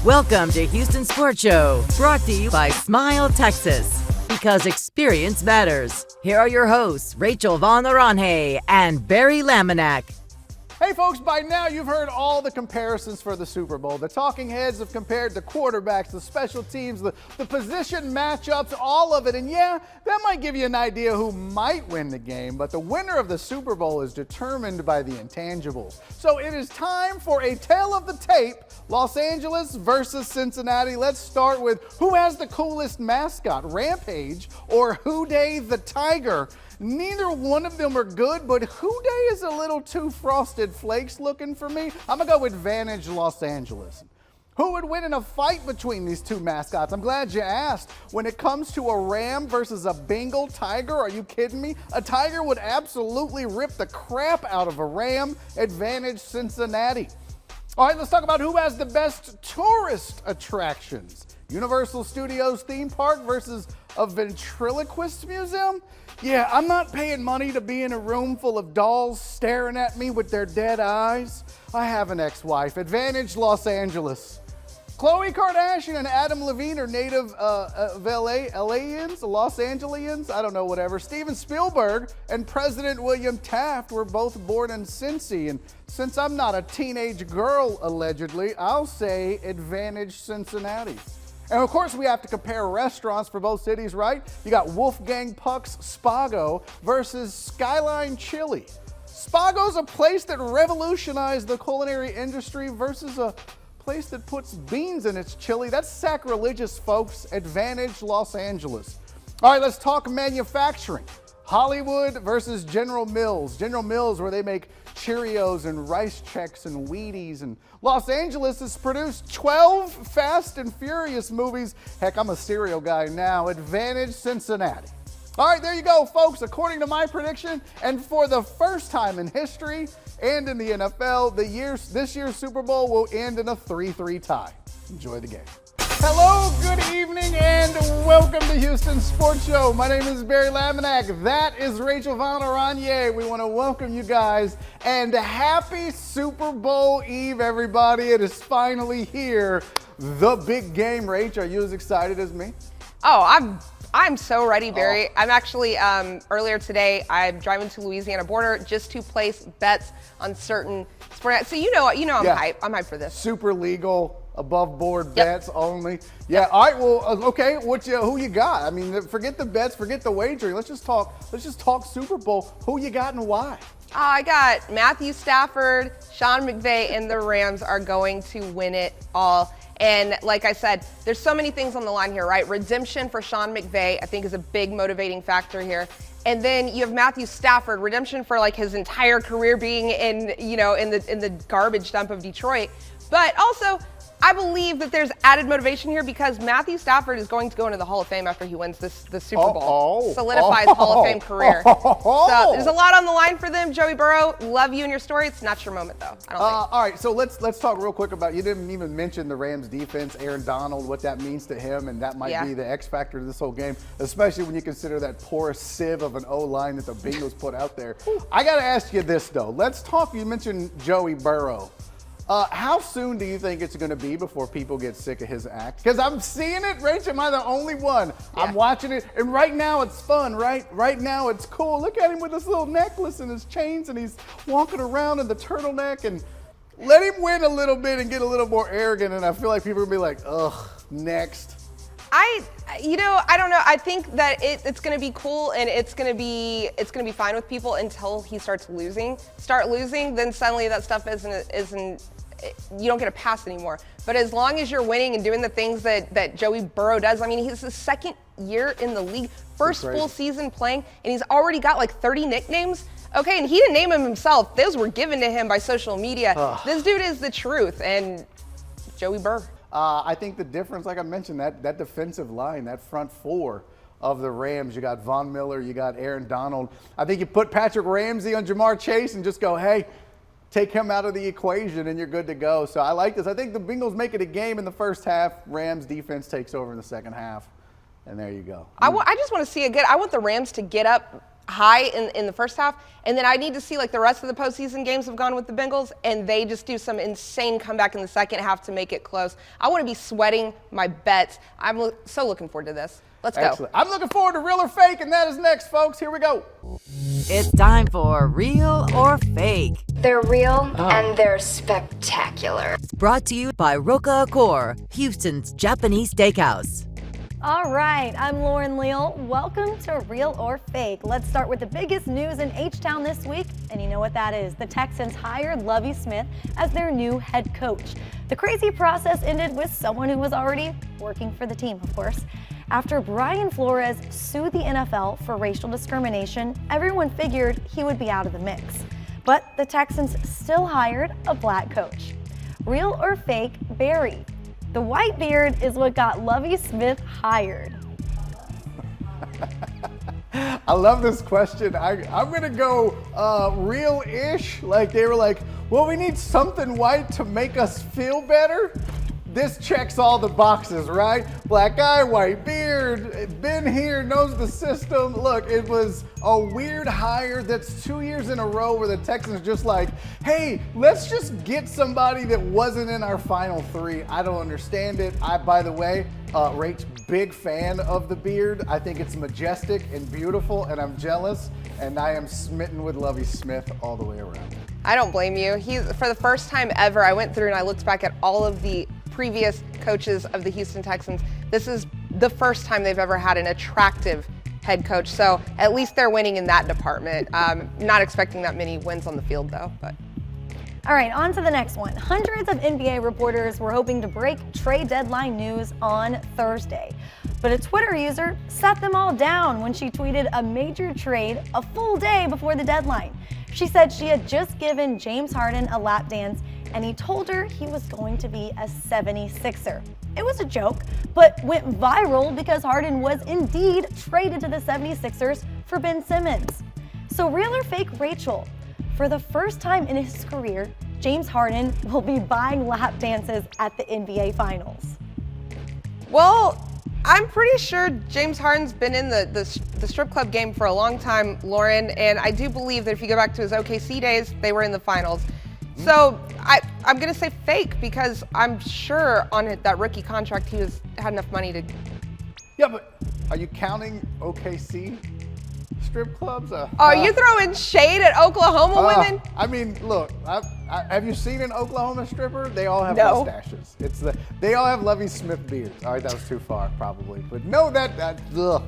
Welcome to Houston Sports Show, brought to you by Smile, Texas, because experience matters. Here are your hosts, Rachel Von Oranje and Barry Laminack. Hey folks, by now you've heard all the comparisons for the Super Bowl. The talking heads have compared the quarterbacks, the special teams, the position matchups, all of it. And yeah, that might give you an idea who might win the game, but the winner of the Super Bowl is determined by the intangibles. So it is time for a tale of the tape, Los Angeles versus Cincinnati. Let's start with who has the coolest mascot, Rampage or Houday the Tiger? Neither one of them are good, but Houday is a little too Frosted Flakes looking for me. I'm going to go with Advantage Los Angeles. Who would win in a fight between these two mascots? I'm glad you asked. When it comes to a Ram versus a Bengal Tiger, are you kidding me? A Tiger would absolutely rip the crap out of a Ram. Advantage Cincinnati. All right, let's talk about who has the best tourist attractions. Universal Studios theme park versus a ventriloquist museum? Yeah, I'm not paying money to be in a room full of dolls staring at me with their dead eyes. I have an ex-wife. Advantage Los Angeles. Khloe Kardashian and Adam Levine are native of LAians, Los Angelians, I don't know, whatever. Steven Spielberg and President William Taft were both born in Cincy. And since I'm not a teenage girl, allegedly, I'll say advantage Cincinnati. And of course, we have to compare restaurants for both cities, right? You got Wolfgang Puck's Spago versus Skyline Chili. Spago's a place that revolutionized the culinary industry versus a place that puts beans in its chili. That's sacrilegious, folks. Advantage Los Angeles. All right, let's talk manufacturing. Hollywood versus General Mills. General Mills, where they make Cheerios and Rice Chex and Wheaties. And Los Angeles has produced 12 Fast and Furious movies. Heck, I'm a cereal guy now. Advantage Cincinnati. All right, there you go, folks. According to my prediction, and for the first time in history and in the NFL, this year's Super Bowl will end in a 3-3 tie. Enjoy the game. Hello, good evening, and welcome to Houston Sports Show. My name is Barry Laminack. That is Rachel Von Oranje. We want to welcome you guys, and happy Super Bowl Eve, everybody. It is finally here. The big game. Rach, are you as excited as me? Oh, I'm so ready, Barry. I'm actually, earlier today, I'm driving to Louisiana border just to place bets on certain sports. So you know I'm hyped. I'm hyped for this. Super legal, above board bets only. Yeah, all right, well, okay, who you got? I mean, forget the bets, forget the wagering. Let's just talk Super Bowl. Who you got and why? I got Matthew Stafford, Sean McVay, and the Rams are going to win it all. And like I said, there's so many things on the line here, right? Redemption for Sean McVay, I think, is a big motivating factor here. And then you have Matthew Stafford, redemption for like his entire career being in the garbage dump of Detroit. But also, I believe that there's added motivation here because Matthew Stafford is going to go into the Hall of Fame after he wins the Super Bowl. Solidifies Hall of Fame career. So there's a lot on the line for them. Joey Burrow, love you and your story. It's not your moment, though, I don't think. All right, so let's talk real quick about, you didn't even mention the Rams defense, Aaron Donald, what that means to him, and that might be the X factor to this whole game, especially when you consider that poor sieve of an O-line that the Bengals put out there. I got to ask you this, though. Let's talk, you mentioned Joey Burrow. How soon do you think it's going to be before people get sick of his act? Because I'm seeing it, Rach. Am I the only one? Yeah. I'm watching it, and right now it's fun, right? Right now it's cool. Look at him with his little necklace and his chains, and he's walking around in the turtleneck. And let him win a little bit and get a little more arrogant, and I feel like people are going to be like, ugh, next. I don't know. I think that it's going to be cool and it's going to be fine with people until he starts losing. Start losing, then suddenly that stuff isn't. You don't get a pass anymore. But as long as you're winning and doing the things that Joey Burrow does, I mean, he's his second year in the league, first full season playing, and he's already got like 30 nicknames. Okay, and he didn't name them himself. Those were given to him by social media. This dude is the truth, and Joey Burrow. I think the difference, like I mentioned, that defensive line, that front four of the Rams, you got Von Miller, you got Aaron Donald. I think you put Patrick Ramsey on Jamar Chase and just go, hey, take him out of the equation and you're good to go. So I like this. I think the Bengals make it a game in the first half. Rams defense takes over in the second half. And there you go. I just want to see I want the Rams to get up high in the first half, and then I need to see like the rest of the postseason games have gone with the Bengals, and they just do some insane comeback in the second half to make it close. I want to be sweating my bets. I'm so looking forward to this. Let's go. Excellent. I'm looking forward to Real or Fake, and that is next, folks. Here we go. It's time for Real or Fake. They're real and they're spectacular. It's brought to you by Roka Accor, Houston's Japanese steakhouse. All right, I'm Lauren Leal. Welcome to Real or Fake. Let's start with the biggest news in H-Town this week, and you know what that is. The Texans hired Lovie Smith as their new head coach. The crazy process ended with someone who was already working for the team, of course. After Brian Flores sued the NFL for racial discrimination, everyone figured he would be out of the mix. But the Texans still hired a black coach. Real or fake, Barry? The white beard is what got Lovie Smith hired. I love this question. I'm going to go real-ish. Like they were like, well, we need something white to make us feel better. This checks all the boxes, right? Black guy, white beard, been here, knows the system. Look, it was a weird hire that's 2 years in a row where the Texans just like, hey, let's just get somebody that wasn't in our final three. I don't understand it. By the way, Rach, big fan of the beard. I think it's majestic and beautiful, and I'm jealous, and I am smitten with Lovie Smith all the way around. I don't blame you. For the first time ever, I went through and I looked back at all of the previous coaches of the Houston Texans. This is the first time they've ever had an attractive head coach, so at least they're winning in that department. Not expecting that many wins on the field though, but. All right, on to the next one. Hundreds of NBA reporters were hoping to break trade deadline news on Thursday, but a Twitter user sat them all down when she tweeted a major trade a full day before the deadline. She said she had just given James Harden a lap dance and he told her he was going to be a 76er. It was a joke, but went viral because Harden was indeed traded to the 76ers for Ben Simmons. So real or fake, Rachel? For the first time in his career, James Harden will be buying lap dances at the NBA Finals. Well, I'm pretty sure James Harden's been in the strip club game for a long time, Lauren, and I do believe that if you go back to his OKC days, they were in the finals. So I'm going to say fake because I'm sure on that rookie contract he had enough money to. Yeah, but are you counting OKC strip clubs? Are you throwing shade at Oklahoma women? I mean, look, have you seen an Oklahoma stripper? They all have No. mustaches. They all have Lovie Smith beards. All right, that was too far, probably. But no, ugh.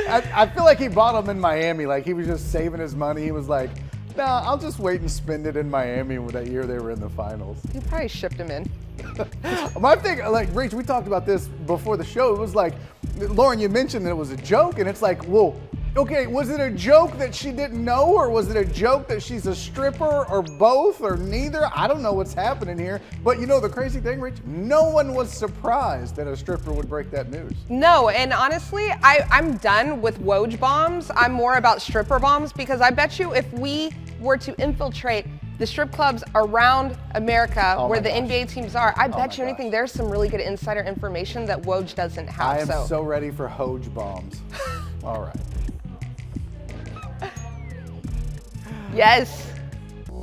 I feel like he bought them in Miami. Like he was just saving his money. He was like, nah, I'll just wait and spend it in Miami that year they were in the finals. You probably shipped him in. My thing, like, Rach, we talked about this before the show. It was like, Lauren, you mentioned that it was a joke, and it's like, well, okay, was it a joke that she didn't know, or was it a joke that she's a stripper, or both, or neither? I don't know what's happening here. But you know the crazy thing, Rach? No one was surprised that a stripper would break that news. No, and honestly, I'm done with Woj bombs. I'm more about stripper bombs because I bet you if we were to infiltrate the strip clubs around America where the NBA teams are, I bet you anything there's some really good insider information that Woj doesn't have. I am so ready for Woj bombs. All right. Yes.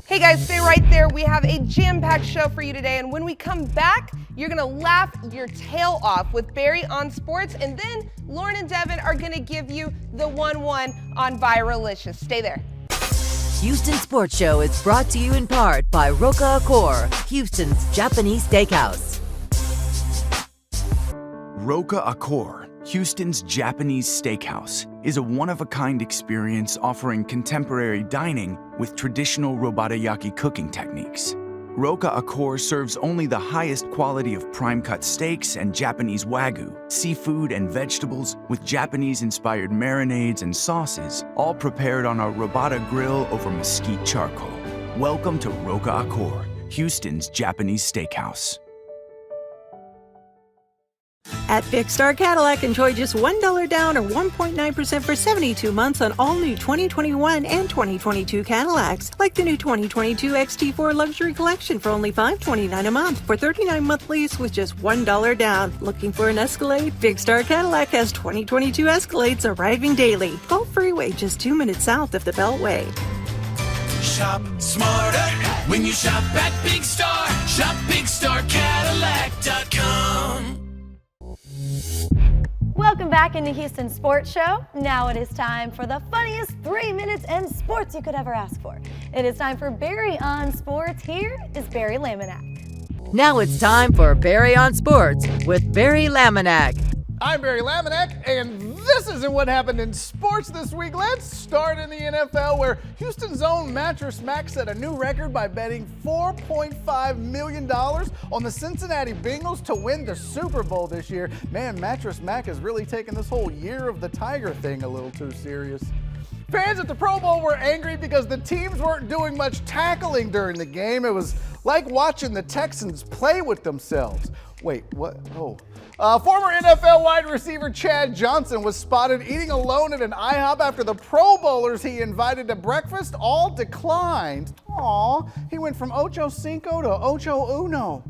Hey guys, stay right there. We have a jam-packed show for you today, and when we come back, you're gonna laugh your tail off with Barry on sports, and then Lauren and Devin are gonna give you the 1-1 on Viralicious. Stay there. Houston Sports Show is brought to you in part by Roka Accor, Houston's Japanese steakhouse. Roka Accor, Houston's Japanese steakhouse, is a one-of-a-kind experience offering contemporary dining with traditional robatayaki cooking techniques. Roka Accor serves only the highest quality of prime-cut steaks and Japanese wagyu, seafood and vegetables with Japanese-inspired marinades and sauces, all prepared on our robata grill over mesquite charcoal. Welcome to Roka Accor, Houston's Japanese steakhouse. At Big Star Cadillac, enjoy just $1 down or 1.9% for 72 months on all new 2021 and 2022 Cadillacs, like the new 2022 XT4 Luxury Collection for only $529 a month for 39-month lease with just $1 down. Looking for an Escalade? Big Star Cadillac has 2022 Escalades arriving daily. Call free Highway, just 2 minutes south of the Beltway. Shop smarter when you shop at Big Star. Shop BigStarCadillac.com. Welcome back into Houston Sports Show. Now it is time for the funniest 3 minutes in sports you could ever ask for. It is time for Barry on Sports. Here is Barry Laminack. Now it's time for Barry on Sports with Barry Laminack. I'm Barry Laminack, and this isn't what happened in sports this week. Let's start in the NFL, where Houston's own Mattress Mack set a new record by betting $4.5 million on the Cincinnati Bengals to win the Super Bowl this year. Man, Mattress Mack has really taken this whole year of the Tiger thing a little too serious. Fans at the Pro Bowl were angry because the teams weren't doing much tackling during the game. It was like watching the Texans play with themselves. Wait, what? Oh. Former NFL wide receiver Chad Johnson was spotted eating alone at an IHOP after the Pro Bowlers he invited to breakfast all declined. Aw, he went from Ocho Cinco to Ocho Uno.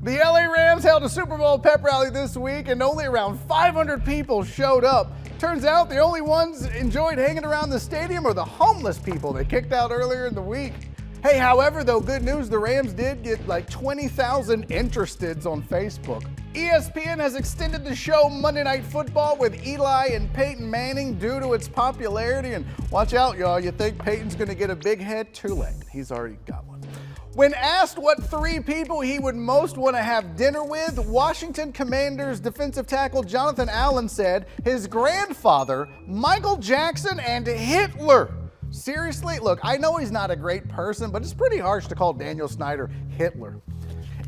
The LA Rams held a Super Bowl pep rally this week, and only around 500 people showed up. Turns out the only ones enjoyed hanging around the stadium are the homeless people they kicked out earlier in the week. Hey, however, though, good news, the Rams did get like 20,000 interesteds on Facebook. ESPN has extended the show Monday Night Football with Eli and Peyton Manning due to its popularity. And watch out, y'all, you think Peyton's gonna get a big head? Too late, he's already got one. When asked what 3 people he would most want to have dinner with, Washington Commanders defensive tackle Jonathan Allen said his grandfather, Michael Jackson, and Hitler. Seriously? Look, I know he's not a great person, but it's pretty harsh to call Daniel Snyder Hitler.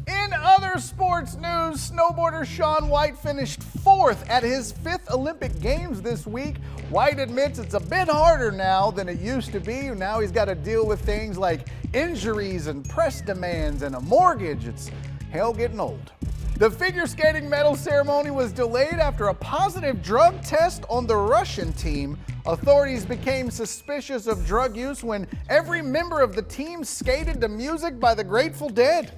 In other sports news, snowboarder Shaun White finished 4th at his 5th Olympic Games this week. White admits it's a bit harder now than it used to be. Now he's got to deal with things like injuries and press demands and a mortgage. It's hell getting old. The figure skating medal ceremony was delayed after a positive drug test on the Russian team. Authorities became suspicious of drug use when every member of the team skated to music by the Grateful Dead.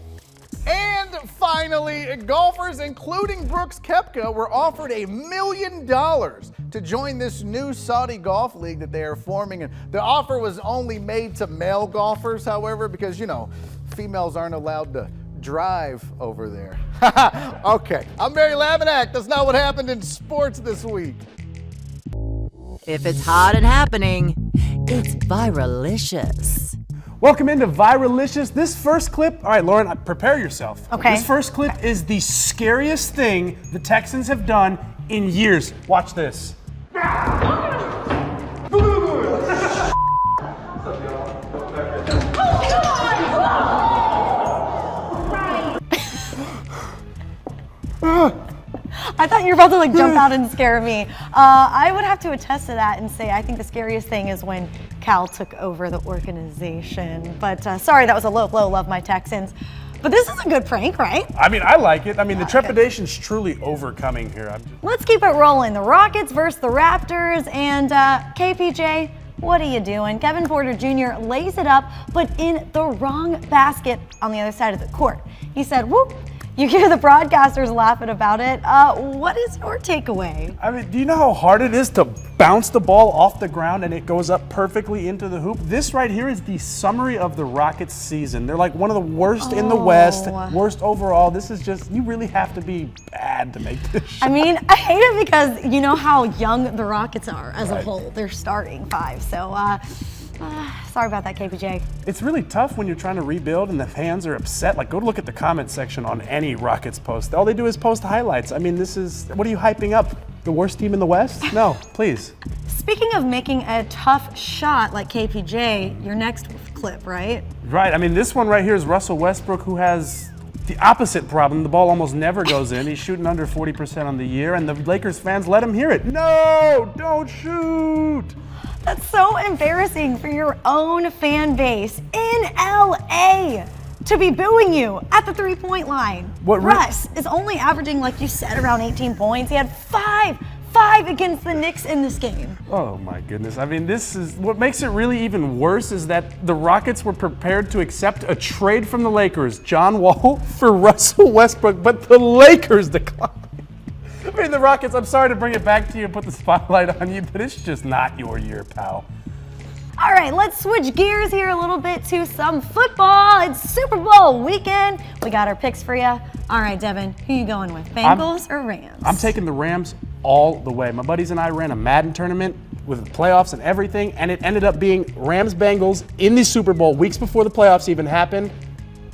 And finally, golfers, including Brooks Koepka, were offered $1 million to join this new Saudi golf league that they are forming. And the offer was only made to male golfers, however, because, you know, females aren't allowed to drive over there. Okay, I'm Barry Laminack. That's not what happened in sports this week. If it's hot and happening, it's viralicious. Welcome into Viralicious. This first clip, all right, Lauren, prepare yourself. Okay. This first clip is the scariest thing the Texans have done in years. Watch this. I thought you were about to like jump out and scare me. I would have to attest to that and say I think the scariest thing is when Cal took over the organization. But sorry, that was a low blow. Love my Texans. But this is a good prank, right? I mean, I like it. I mean, the trepidation's truly overcoming here. Let's keep it rolling. The Rockets versus the Raptors. And KPJ, what are you doing? Kevin Porter Jr. lays it up, but in the wrong basket on the other side of the court. He said, whoop. You hear the broadcasters laughing about it. What is your takeaway? I mean, do you know how hard it is to bounce the ball off the ground and it goes up perfectly into the hoop? This right here is the summary of the Rockets season. They're like one of the worst in the West, worst overall. This is just, you really have to be bad to make this shot. I mean, I hate it because you know how young the Rockets are as a whole. They're starting 5, so sorry about that, KPJ. It's really tough when you're trying to rebuild and the fans are upset. Like, go look at the comment section on any Rockets post. All they do is post highlights. I mean, this is, what are you hyping up? The worst team in the West? No, please. Speaking of making a tough shot like KPJ, your next clip, right? Right, I mean, this one right here is Russell Westbrook, who has the opposite problem. The ball almost never goes in. He's shooting under 40% on the year, and the Lakers fans let him hear it. No, don't shoot. That's so embarrassing for your own fan base in LA to be booing you at the 3-point line. Russ is only averaging, like you said, around 18 points. He had 5 against the Knicks in this game. Oh my goodness. I mean, this is what makes it really even worse is that the Rockets were prepared to accept a trade from the Lakers, John Wall for Russell Westbrook, but the Lakers declined. I mean, the Rockets, I'm sorry to bring it back to you and put the spotlight on you, but it's just not your year, pal. All right, let's switch gears here a little bit to some football. It's Super Bowl weekend. We got our picks for you. All right, Devin, who you going with, Bengals or Rams? I'm taking the Rams all the way. My buddies and I ran a Madden tournament with the playoffs and everything, and it ended up being Rams-Bengals in the Super Bowl weeks before the playoffs even happened.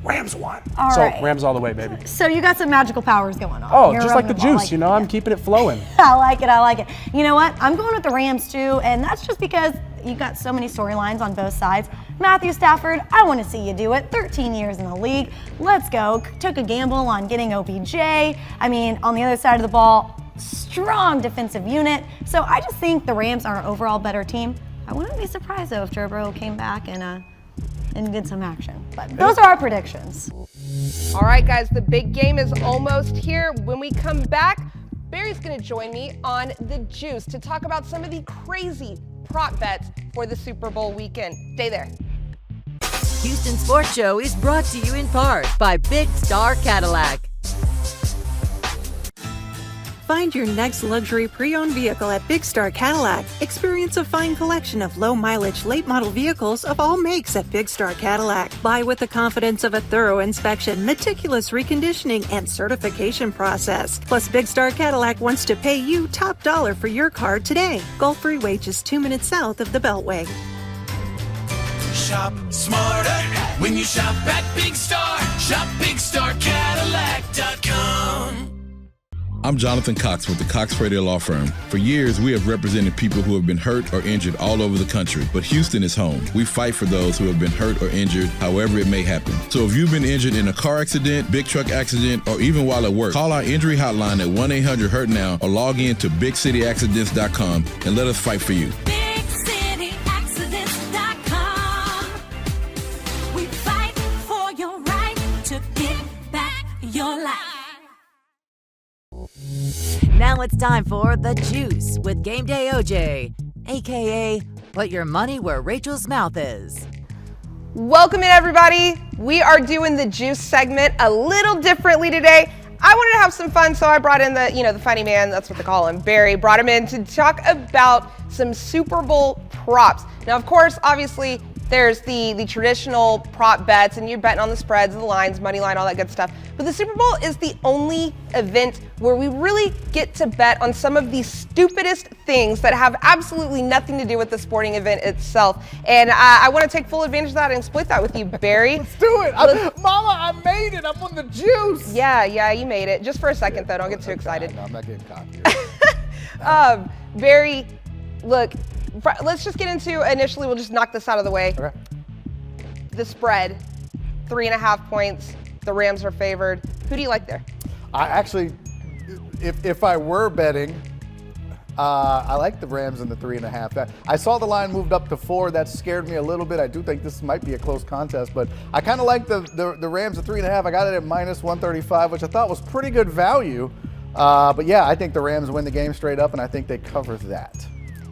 Rams won. All so right. Rams all the way, baby. So you got some magical powers going on. Oh, You're just like the running ball. juice, you know, I'm keeping it flowing. I like it, I like it. You know what? I'm going with the Rams too, and that's just because you got so many storylines on both sides. Matthew Stafford, I want to see you do it. 13 years in the league. Let's go. Took a gamble on getting OBJ. I mean, on the other side of the ball, strong defensive unit. So I just think the Rams are an overall better team. I wouldn't be surprised though if Joe Burrow came back and did some action. But those are our predictions. All right, guys, the big game is almost here. When we come back, Barry's going to join me on The Juice to talk about some of the crazy prop bets for the Super Bowl weekend. Stay there. Houston Sports Show is brought to you in part by Big Star Cadillac. Find your next luxury pre-owned vehicle at Big Star Cadillac. Experience a fine collection of low-mileage, late-model vehicles of all makes at Big Star Cadillac. Buy with the confidence of a thorough inspection, meticulous reconditioning, and certification process. Plus, Big Star Cadillac wants to pay you top dollar for your car today. Gulf Freeway, just 2 minutes south of the Beltway. Shop smarter when you shop at Big Star. Shop BigStarCadillac.com. I'm Jonathan Cox with the Cox Frater Law Firm. For years, we have represented people who have been hurt or injured all over the country, but Houston is home. We fight for those who have been hurt or injured, however it may happen. So if you've been injured in a car accident, big truck accident, or even while at work, call our injury hotline at 1-800-HURT-NOW or log in to BigCityAccidents.com and let us fight for you. BigCityAccidents.com. We fight for your right to get back your life. Now it's time for The Juice with Game Day OJ, aka Put Your Money Where Rachel's Mouth Is. Welcome in, everybody. We are doing the Juice segment a little differently today. I wanted to have some fun, so I brought in the funny man, that's what they call him, Barry, brought him in to talk about some Super Bowl props. Now, of course, obviously, there's the traditional prop bets, and you're betting on the spreads, the lines, money line, all that good stuff. But the Super Bowl is the only event where we really get to bet on some of the stupidest things that have absolutely nothing to do with the sporting event itself. And I want to take full advantage of that and split that with you, Barry. Let's do it. Mama, I made it. I'm on the juice. Yeah, you made it. Just for a second, though. Don't get too excited. No, I'm not getting cocky. Barry, look, let's just get into, initially, we'll just knock this out of the way. Okay. The spread, 3.5 points. The Rams are favored. Who do you like there? I actually, if I were betting, I like the Rams in the 3.5. I saw the line moved up to 4. That scared me a little bit. I do think this might be a close contest, but I kind of like the Rams at 3.5. I got it at -135, which I thought was pretty good value. But yeah, I think the Rams win the game straight up, and I think they cover that.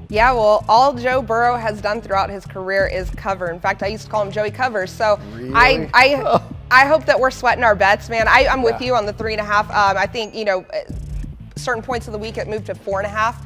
Yeah, well, all Joe Burrow has done throughout his career is cover. In fact, I used to call him Joey Covers. So really? I hope that we're sweating our bets, man. I'm with you on the 3.5. I think, certain points of the week it moved to 4.5.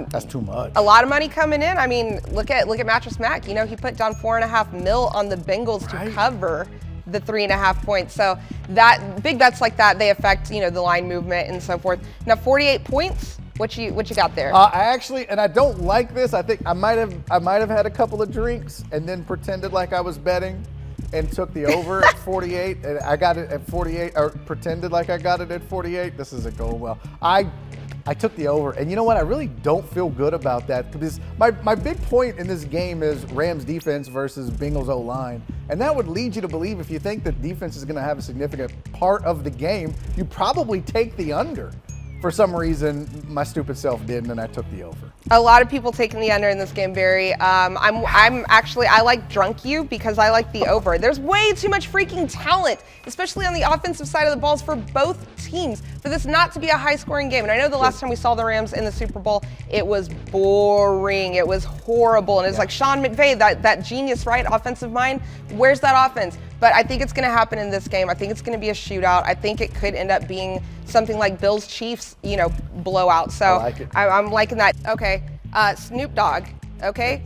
That's too much. A lot of money coming in. I mean, look at Mattress Mack. He put down $4.5 million on the Bengals to cover the 3.5 points. So that big bets like that, they affect, the line movement and so forth. Now 48 points. What you got there? I don't like this. I think I might have had a couple of drinks and then pretended like I was betting and took the over at 48, and I got it at 48, or pretended like I got it at 48. This isn't going well. I took the over, and you know what? I really don't feel good about that, because my big point in this game is Rams defense versus Bengals O-line, and that would lead you to believe, if you think that defense is going to have a significant part of the game, you probably take the under. For some reason, my stupid self didn't, and I took the over. A lot of people taking the under in this game, Barry. I like drunk you because I like the over. There's way too much freaking talent, especially on the offensive side of the balls for both teams, for this not to be a high-scoring game. And I know the last time we saw the Rams in the Super Bowl, it was boring. It was horrible. And it's like Sean McVay, that genius, right, offensive mind. Where's that offense? But I think it's going to happen in this game. I think it's going to be a shootout. I think it could end up being something like Bills Chiefs, blowout. So I like it. I'm liking that. Okay, Snoop Dogg. Okay,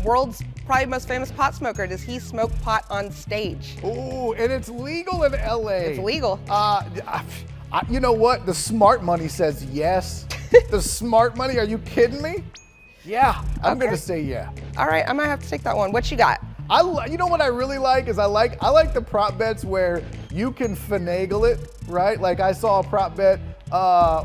world's probably most famous pot smoker. Does he smoke pot on stage? Ooh, and it's legal in LA. It's legal. You know what? The smart money says yes. The smart money? Are you kidding me? Yeah, I'm gonna say yeah. All right, I might have to take that one. What you got? You know what I really like is I like the prop bets where you can finagle it, right? Like I saw a prop bet,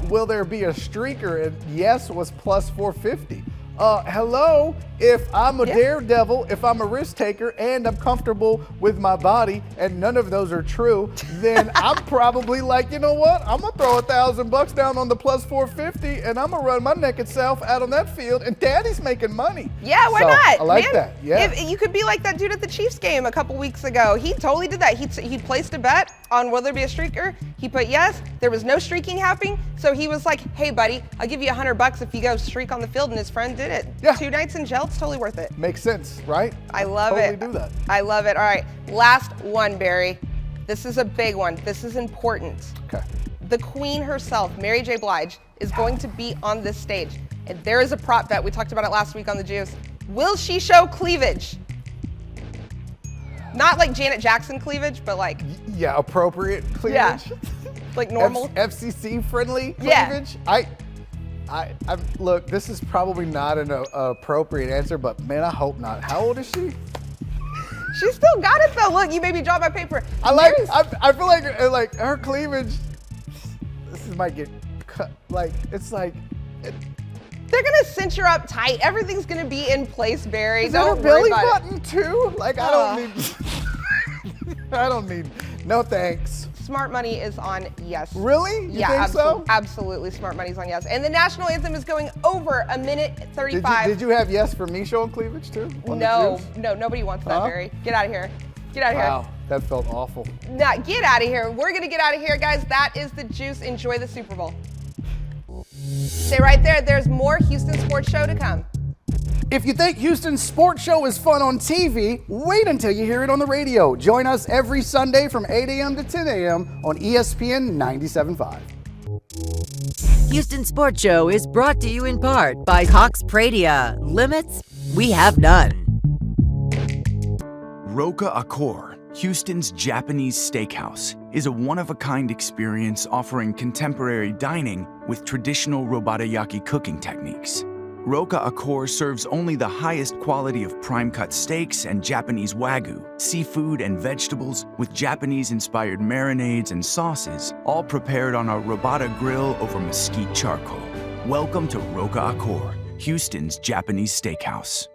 will there be a streaker? And yes was plus 450. Hello, if I'm a daredevil, if I'm a risk taker, and I'm comfortable with my body, and none of those are true, then I'm probably like, you know what? I'm gonna throw $1,000 down on the plus 450, and I'm gonna run my naked self out on that field, and Daddy's making money. Yeah, why So, not? I like man, that. Yeah. If you could be like that dude at the Chiefs game a couple weeks ago. He totally did that. He placed a bet on will there be a streaker. He put yes. There was no streaking happening, so he was like, "Hey, buddy, I'll give you $100 if you go streak on the field." And his friend did it. Yeah. 2 nights in jail. It's totally worth it. Makes sense, right? I love it. Totally do that. I love it. All right, last one, Barry. This is a big one. This is important. Okay. The queen herself, Mary J. Blige, is going to be on this stage. And there is a prop bet. We talked about it last week on The Juice. Will she show cleavage? Not like Janet Jackson cleavage, but like... Yeah, appropriate cleavage. Yeah. Like normal. FCC friendly Yeah. cleavage. I look, this is probably not an appropriate answer, but man, I hope not. How old is she? She still got it though. Look, you made me drop my paper. I feel like her cleavage, might get cut. Like, it's like... They're gonna cinch her up tight. Everything's gonna be in place, Barry. Is that Don't her worry belly about button too? Like, I don't need, no thanks. Smart money is on yes. Really? You think so? Absolutely, smart money's on yes. And the national anthem is going over a minute 35. Did you have yes for me showing cleavage too? No, nobody wants that, Barry. Get out of here. Get out of here. Wow, that felt awful. Nah, get out of here. We're gonna get out of here, guys. That is the juice. Enjoy the Super Bowl. Stay right there. There's more Houston Sports Show to come. If you think Houston's sports show is fun on TV, wait until you hear it on the radio. Join us every Sunday from 8 a.m. to 10 a.m. on ESPN 97.5. Houston Sports Show is brought to you in part by Cox Pradia. Limits? We have none. Roka Accor, Houston's Japanese steakhouse, is a one-of-a-kind experience offering contemporary dining with traditional robatayaki cooking techniques. Roka Accor serves only the highest quality of prime-cut steaks and Japanese wagyu, seafood and vegetables with Japanese-inspired marinades and sauces, all prepared on a robata grill over mesquite charcoal. Welcome to Roka Accor, Houston's Japanese steakhouse.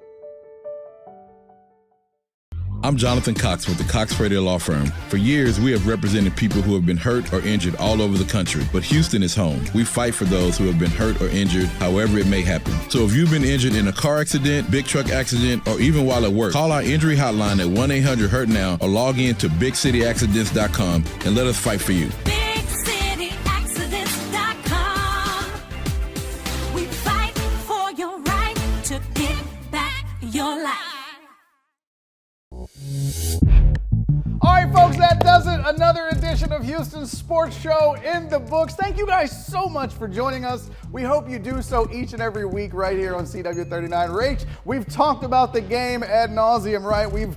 I'm Jonathan Cox with the Cox Radio Law Firm. For years, we have represented people who have been hurt or injured all over the country, but Houston is home. We fight for those who have been hurt or injured, however it may happen. So if you've been injured in a car accident, big truck accident, or even while at work, call our injury hotline at 1-800-HURT-NOW or log in to BigCityAccidents.com and let us fight for you. BigCityAccidents.com. We fight for your right to get back your life. All right, folks, that does it. Another edition of Houston's Sports Show in the books. Thank you guys so much for joining us. We hope you do so each and every week right here on CW39. Rach, we've talked about the game ad nauseum, right? We've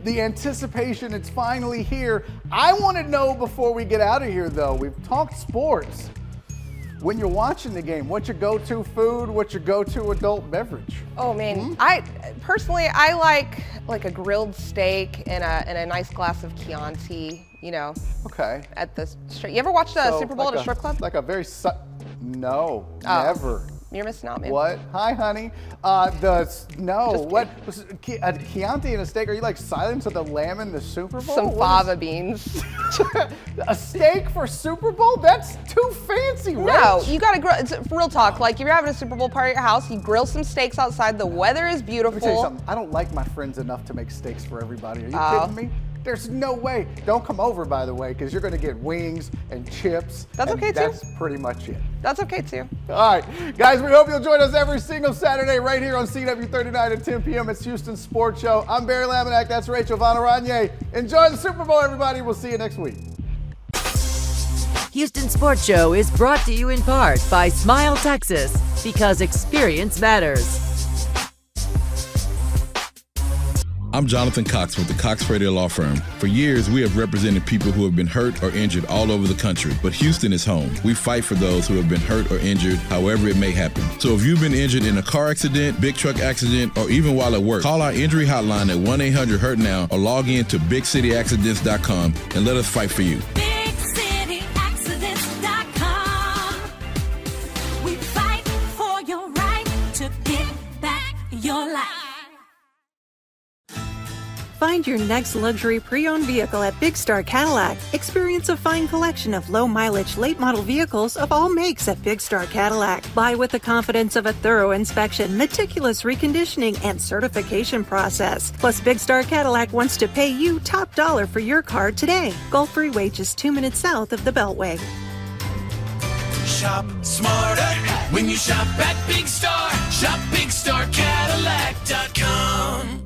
the anticipation, it's finally here. I want to know before we get out of here, though, we've talked sports. When you're watching the game, what's your go-to food? What's your go-to adult beverage? Oh man, I personally like a grilled steak and a nice glass of Chianti. You know. Okay. At the strip. You ever watched the Super Bowl at a strip club? Like a very no, never. You're missing out, man. What? Hi, honey. What? A Chianti and a steak? Are you like Silence of the Lamb in the Super Bowl? Some fava beans. A steak for Super Bowl? That's too fancy, right? No, you gotta grill. It's real talk. Like if you're having a Super Bowl party at your house, you grill some steaks outside. The weather is beautiful. Let me tell you something. I don't like my friends enough to make steaks for everybody. Are you kidding me? There's no way. Don't come over, by the way, because you're going to get wings and chips. That's okay, too. That's pretty much it. That's okay, too. All right, guys, we hope you'll join us every single Saturday right here on CW39 at 10 p.m. It's Houston Sports Show. I'm Barry Laminack. That's Rachel Von Oranje. Enjoy the Super Bowl, everybody. We'll see you next week. Houston Sports Show is brought to you in part by Smile Texas, because experience matters. I'm Jonathan Cox with the Cox Radio Law Firm. For years, we have represented people who have been hurt or injured all over the country, but Houston is home. We fight for those who have been hurt or injured, however it may happen. So if you've been injured in a car accident, big truck accident, or even while at work, call our injury hotline at 1-800-HURT-NOW or log in to BigCityAccidents.com and let us fight for you. BigCityAccidents.com. We fight for your right to get back your life. Find your next luxury pre-owned vehicle at Big Star Cadillac. Experience a fine collection of low-mileage, late-model vehicles of all makes at Big Star Cadillac. Buy with the confidence of a thorough inspection, meticulous reconditioning, and certification process. Plus, Big Star Cadillac wants to pay you top dollar for your car today. Gulf Freeway, just 2 minutes south of the Beltway. Shop smarter when you shop at Big Star. Shop BigStarCadillac.com.